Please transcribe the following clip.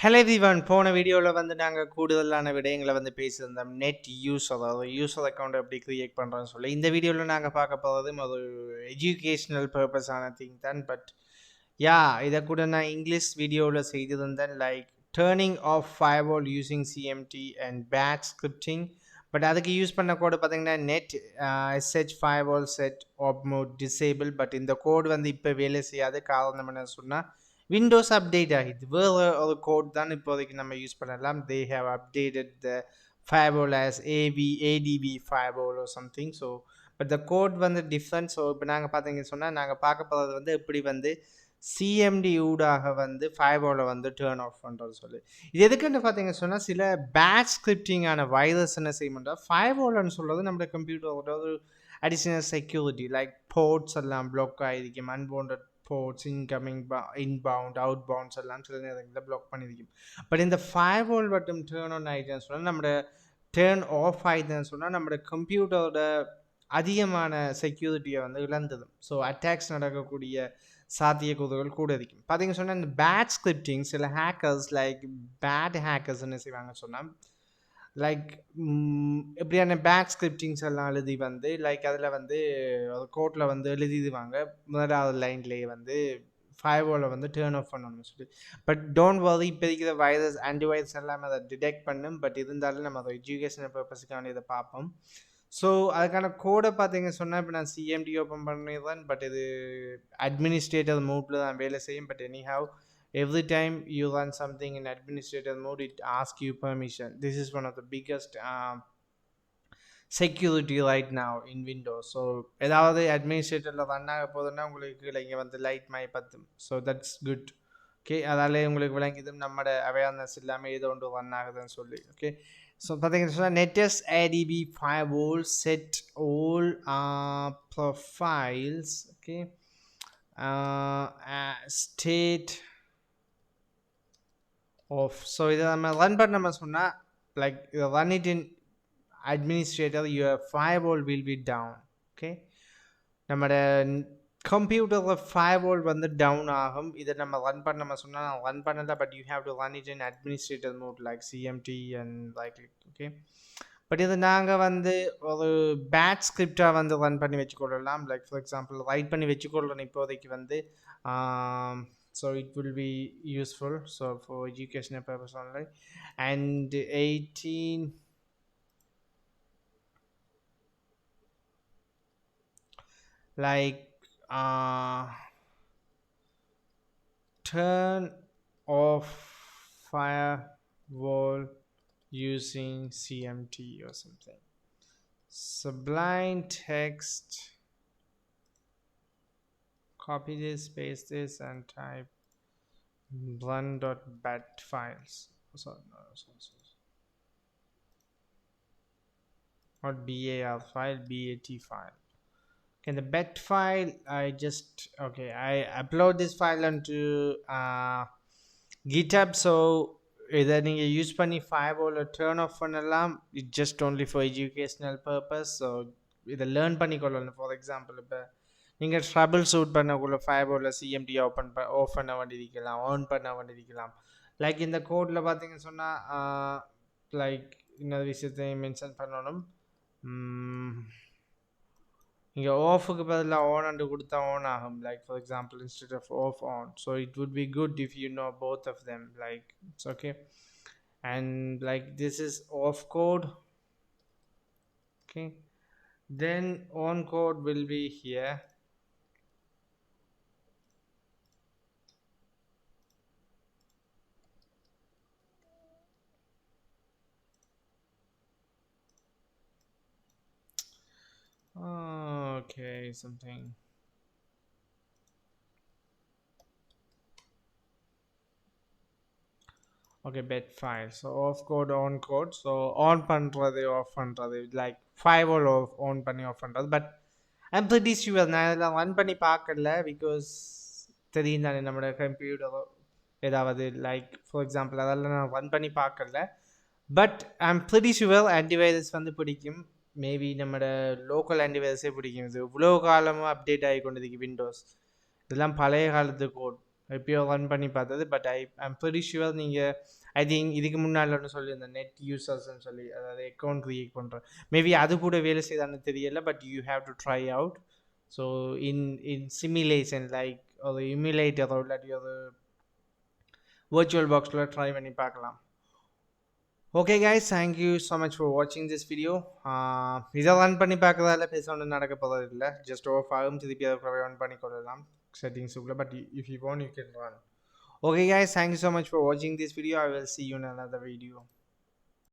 Hello everyone, போன வீடியோவில் வந்து நாங்கள் கூடுதலான விடயங்களை வந்து பேசியிருந்தோம். நெட் யூஸ், அதாவது யூஸர் அக்கௌண்ட் எப்படி க்ரியேட் பண்ணுறோன்னு சொல்லி. இந்த வீடியோவில் நாங்கள் பார்க்க போகிறது ஒரு எஜுகேஷ்னல் பர்பஸான திங் தான். பட் யா, இதை கூட நான் இங்கிலீஷ் வீடியோவில் செய்திருந்தேன். Like turning off firewall using CMD and batch scripting. But அதுக்கு யூஸ் பண்ண கோடு பார்த்தீங்கன்னா netsh firewall set opmode disable. But இந்த கோடு வந்து இப்போ வேலை செய்யாது. காரணம் என்ன சொன்னால், விண்டோஸ் அப்டேட் ஆகிடுது. வேறு ஒரு கோட் தான் இப்போதைக்கு நம்ம யூஸ் பண்ணலாம். They have updated the firewall as ATP firewall or something. So but the code வந்து டிஃப்ரெண்ட். ஸோ இப்போ நாங்கள் பார்த்தீங்கன்னு சொன்னால், நாங்கள் பார்க்க போகிறது வந்து எப்படி வந்து சிஎம்டி ஊடாக வந்து ஃபயர்வாலை வந்து டேர்ன் ஆஃப் பண்ணுறது சொல்லி. இது எதுக்குன்னு பார்த்தீங்கன்னு சொன்னால், சில பேட்ச் ஸ்கிரிப்டிங்கான வைரஸ் என்ன செய்யணும்னா, ஃபயர்வால்னு சொல்கிறது நம்ம கம்ப்யூட்டரோட ஒரு அடிஷ்னல் செக்யூரிட்டி. லைக் போர்ட்ஸ் எல்லாம் பிளாக் ஆகிருக்கும், அன்பவுண்டட் போர்ட்ஸ், இன்பவுண்ட் அவுட்பவுண்ட்ஸ் எல்லாம் சில நேரங்களில் பிளாக் பண்ணியிருக்கும். பட் இந்த ஃபயர்வால் மட்டும் டேர்ன் ஆன் ஆகிட்டேன்னு சொன்னால், நம்மளோட டேர்ன் ஆஃப் ஆகிட்டேன்னு சொன்னால், நம்மளோட கம்ப்யூட்டரோட அதிகமான செக்யூரிட்டியை வந்து இழந்தது. ஸோ அட்டாக்ஸ் நடக்கக்கூடிய சாத்தியக்கூறுகள் கூட இருக்கும். பார்த்தீங்கன்னு சொன்னால், இந்த பேட் ஸ்கிரிப்டிங் சில ஹேக்கர்ஸ், லைக் பேட் ஹேக்கர்ஸ் என்ன செய்வாங்க சொன்னால், லைக் எப்படியான பேக் ஸ்கிரிப்டிங்ஸ் எல்லாம் எழுதி வந்து லைக் அதில் வந்து கோர்ட்டில் வந்து எழுதிடுவாங்க முதலாவது லைன்லேயே வந்து ஃபயர்வாலை வந்து டேர்ன் ஆஃப் பண்ணணும்னு சொல்லி. பட் டோன்ட் வரி, இப்போ இருக்கிற வைரஸ் ஆன்டிவைரஸ் எல்லாமே அதை டிடெக்ட் பண்ணும். பட் இருந்தாலும் நம்ம அதை எஜுகேஷனல் பர்பஸுக்கான இதை பார்ப்போம். ஸோ அதுக்கான கோடை பார்த்தீங்கன்னு சொன்னால், இப்போ நான் சிஎம்டி ஓப்பன் பண்ணிடுறேன். பட் இது அட்மினிஸ்ட்ரேட்டர் மோட்டில் தான் வேலை செய்யும். But anyhow, every time you run something in administrator mode, it asks you permission. This is one of the biggest security right now in Windows. So ஏதாவது அட்மினிஸ்ட்ரேட்டரில் ரன் ஆக போதுன்னா உங்களுக்கு இங்கே வந்து லைட் மை பத்தும். So that's good. ஓகே, அதாலே உங்களுக்கு விளங்கிதும் நம்மளோட awareness இல்லாமல் ஏதோ ஒன்று ரன் ஆகுதுன்னு சொல்லி. ஓகே, ஸோ பார்த்தீங்கன்னு சொன்னால், netsh advfirewall set all profiles. Okay, state off. So இதை நம்ம ரன் பண்ண சொன்னால், லைக் இதை run it in administrator, your firewall will be down. Okay, நம்மளோட கம்ப்யூட்டரில் ஃபயர்வால் வந்து டவுன் ஆகும். இதை நம்ம ரன் பண்ண சொன்னால், நான் ரன் பண்ணலை. But you have to run it in administrator mode like CMD and like. Okay, but இது நாங்கள் வந்து ஒரு பேட் ஸ்கிரிப்டாக வந்து ரன் பண்ணி வச்சுக்கொள்ளலாம். லைக் ஃபார் எக்ஸாம்பிள் ரைட் பண்ணி வச்சுக்கொள்ளணும் இப்போதைக்கு வந்து. So it will be useful, so for educational purpose only. And 18 like turn off firewall using CMD or something. Sublime text, copy this, paste this, and type run.bat files. Not BAR file, BAT file. Okay, the bat file, I upload this file onto GitHub. So இதை நீங்கள் use பண்ணி ஃபயர்வாலை turn of பண்ணலாம். It just only for educational purpose. So இதை learn பண்ணிக்கொள்ளணும். For example, இப்போ நீங்கள் trouble shoot பண்ணக்குள்ள ஃபயர்வாலில் CMD of பண்ண வேண்டியிருக்கலாம், on பண்ண வேண்டியிருக்கலாம். லைக் இந்த கோடில் பார்த்தீங்கன்னு சொன்னால், லைக் இன்னொரு விஷயத்தையும் மென்ஷன் பண்ணணும். இங்கே ஆஃபுக்கு பதிலாக ஆன் அண்டு கொடுத்தா ஆன் ஆகும். Like for example, instead of off on. So it would be good if you know both of them. Like it's okay. And like this is off code. Okay, then on code will be here. Okay, something. Okay, bet file. So off code, on code. So on பண்றது, off பண்றது, like firewall off, on பண்ணி off பண்றது. But I'm pretty sure நான் இதெல்லாம் run பண்ணி பார்க்கல. Because தெரியும் தானே நம்மளோட கம்ப்யூட்டரோ ஏதாவது, லைக் ஃபார் எக்ஸாம்பிள் அதெல்லாம் நான் ரன் பண்ணி பார்க்கல. But I'm pretty sure antivirus வந்து பிடிக்கும். மேபி நம்மளோட லோக்கல் ஆன்டிவைரஸே பிடிக்கும். இது இவ்வளோ காலமாக அப்டேட் ஆகி கொண்டிருக்கு விண்டோஸ். இதெல்லாம் பழைய காலத்து கோட். எப்பயோ ரன் பண்ணி பார்த்தது. பட் ஐம் ப்ரிட்டி ஷுவர் நீங்கள் ஐ திங்க் இதுக்கு முன்னால் ஒன்று சொல்லியிருந்தேன் நெட் யூசர்ஸ்ன்னு சொல்லி, அதாவது அக்கௌண்ட் க்ரியேட் பண்ணுறேன். மேபி அது கூட வேலை செய்தான்னு தெரியல. But you have to try out. So in simulation like ஒரு இமிலேட்டரோ இல்லாட்டி ஒரு virtual பாக்ஸில் ட்ரை பண்ணி பார்க்கலாம். Okay guys, thank you so much for வாட்சிங் திஸ் வீடியோ. இதை ரன் பண்ணி பார்க்கறதால பேச ஒன்றும் நடக்க போகிறது இல்லை. ஜஸ்ட் ஓஃப் ஆகும், திருப்பி அதை ரன் பண்ணி கொள்ளலாம் செட்டிங்ஸுக்குள்ள. But if you want you can run. Okay guys, thank you so much for watching this video. I will see you in another video.